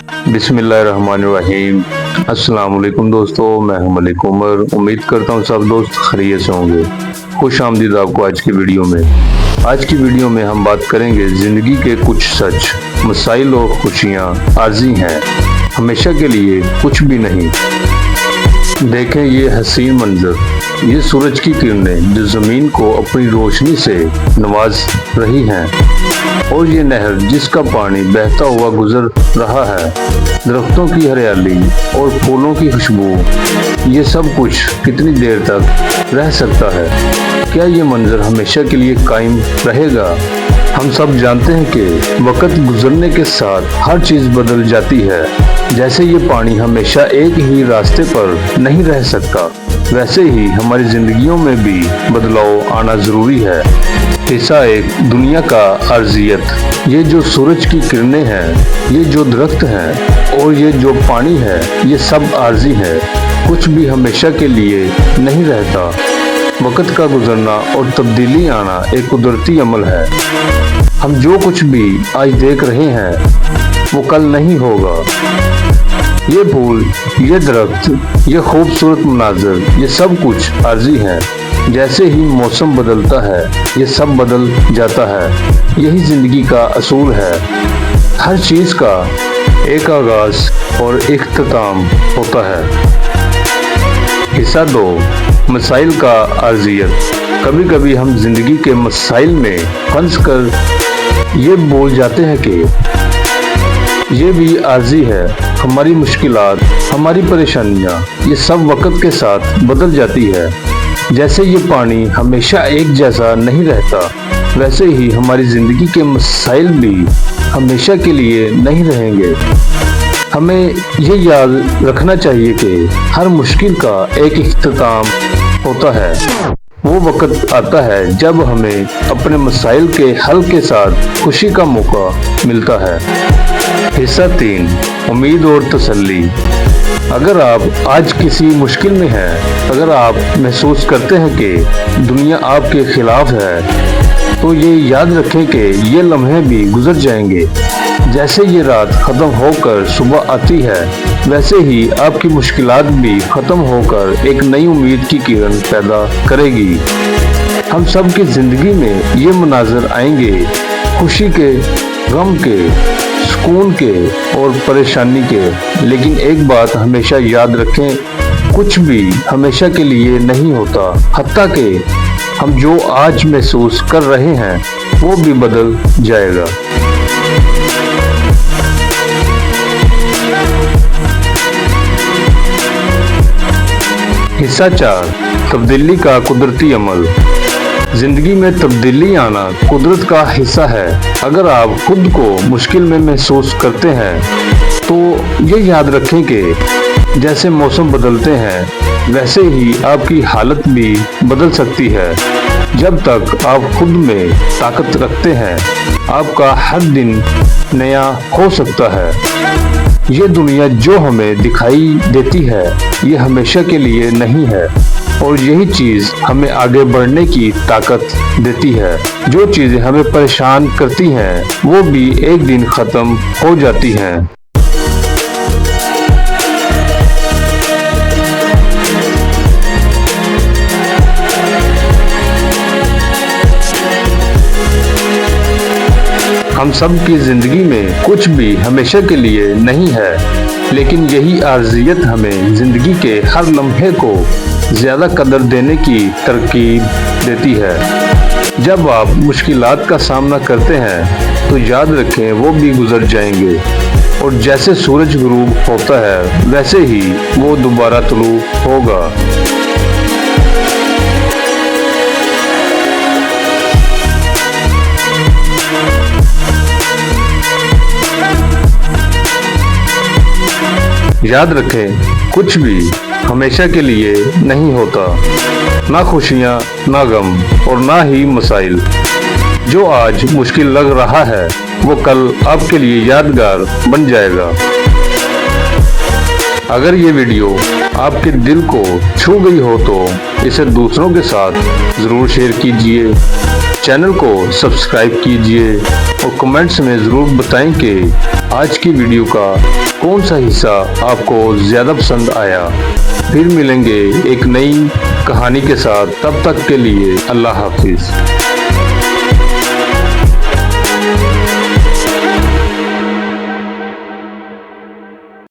बिस्मिल्लाहिर्रहमानिर्रहीम। अस्सलाम वालेकुम दोस्तों, मैं हूं मलिक उमर। उम्मीद करता हूं सब दोस्त खैरियत से होंगे। खुश आमदीद आपको आज की वीडियो में। आज की वीडियो में हम बात करेंगे ज़िंदगी के कुछ सच, मसाइल और खुशियाँ आर्जी हैं, हमेशा के लिए कुछ भी नहीं। देखें ये हसीन मंजर, ये सूरज की किरणें जो ज़मीन को अपनी रोशनी से नवाज रही हैं, और ये नहर जिसका पानी बहता हुआ गुजर रहा है, दरख्तों की हरियाली और फूलों की खुशबू, ये सब कुछ कितनी देर तक रह सकता है? क्या ये मंजर हमेशा के लिए कायम रहेगा? हम सब जानते हैं कि वक्त गुजरने के साथ हर चीज़ बदल जाती है। जैसे ये पानी हमेशा एक ही रास्ते पर नहीं रह सकता, वैसे ही हमारी जिंदगियों में भी बदलाव आना ज़रूरी है। हिस्सा एक, दुनिया का अर्जियत। ये जो सूरज की किरणें हैं, ये जो दरख्त हैं और ये जो पानी है, ये सब आर्जी है। कुछ भी हमेशा के लिए नहीं रहता। वक्त का गुजरना और तब्दीली आना एक कुदरती अमल है। हम जो कुछ भी आज देख रहे हैं वो कल नहीं होगा। ये फूल, ये दरख्त, ये खूबसूरत मनाज़र, ये सब कुछ आर्जी हैं। जैसे ही मौसम बदलता है, ये सब बदल जाता है। यही ज़िंदगी का असूल है। हर चीज़ का एक आगाज़ और इख्तिताम होता है। हिस्सा 2, मसाइल का आर्जियत। कभी कभी हम जिंदगी के मसाइल में फंस कर ये बोल जाते हैं कि ये भी आर्जी है। हमारी मुश्किलात, हमारी परेशानियाँ, ये सब वक्त के साथ बदल जाती है। जैसे ये पानी हमेशा एक जैसा नहीं रहता, वैसे ही हमारी ज़िंदगी के मसाइल भी हमेशा के लिए नहीं रहेंगे। हमें ये याद रखना चाहिए कि हर मुश्किल का एक इख्तिताम होता है। वो वक्त आता है जब हमें अपने मसाइल के हल के साथ खुशी का मौका मिलता है। हिस्सा 3, उम्मीद और तसल्ली। अगर आप आज किसी मुश्किल में हैं, अगर आप महसूस करते हैं कि दुनिया आपके खिलाफ है, तो ये याद रखें कि ये लम्हे भी गुजर जाएंगे। जैसे ये रात ख़त्म होकर सुबह आती है, वैसे ही आपकी मुश्किलात भी ख़त्म होकर एक नई उम्मीद की किरण पैदा करेगी। हम सब की ज़िंदगी में ये मनाज़र आएंगे, खुशी के, गम के, सुकून के और परेशानी के। लेकिन एक बात हमेशा याद रखें, कुछ भी हमेशा के लिए नहीं होता। हत्ता कि हम जो आज महसूस कर रहे हैं वो भी बदल जाएगा। हिस्सा 4, तब्दीली का कुदरती अमल। जिंदगी में तब्दीली आना कुदरत का हिस्सा है। अगर आप खुद को मुश्किल में महसूस करते हैं, तो ये याद रखें कि जैसे मौसम बदलते हैं, वैसे ही आपकी हालत भी बदल सकती है। जब तक आप खुद में ताकत रखते हैं, आपका हर दिन नया हो सकता है। ये दुनिया जो हमें दिखाई देती है, ये हमेशा के लिए नहीं है, और यही चीज़ हमें आगे बढ़ने की ताकत देती है। जो चीज़ें हमें परेशान करती हैं, वो भी एक दिन ख़त्म हो जाती हैं। हम सब की ज़िंदगी में कुछ भी हमेशा के लिए नहीं है, लेकिन यही आर्जियत हमें ज़िंदगी के हर लम्हे को ज़्यादा कदर देने की तरकीब देती है। जब आप मुश्किलात का सामना करते हैं, तो याद रखें वो भी गुजर जाएंगे, और जैसे सूरज गुरूब होता है, वैसे ही वो दोबारा तुलू होगा। याद रखें, कुछ भी हमेशा के लिए नहीं होता। ना खुशियाँ, ना गम और ना ही मसाइल। जो आज मुश्किल लग रहा है, वो कल आपके लिए यादगार बन जाएगा। अगर ये वीडियो आपके दिल को छू गई हो तो इसे दूसरों के साथ ज़रूर शेयर कीजिए। चैनल को सब्सक्राइब कीजिए और कमेंट्स में ज़रूर बताएं कि आज की वीडियो का کون سا حصہ آپ کو زیادہ پسند آیا۔ پھر ملیں گے ایک نئی کہانی کے ساتھ، تب تک کے لیے اللہ حافظ۔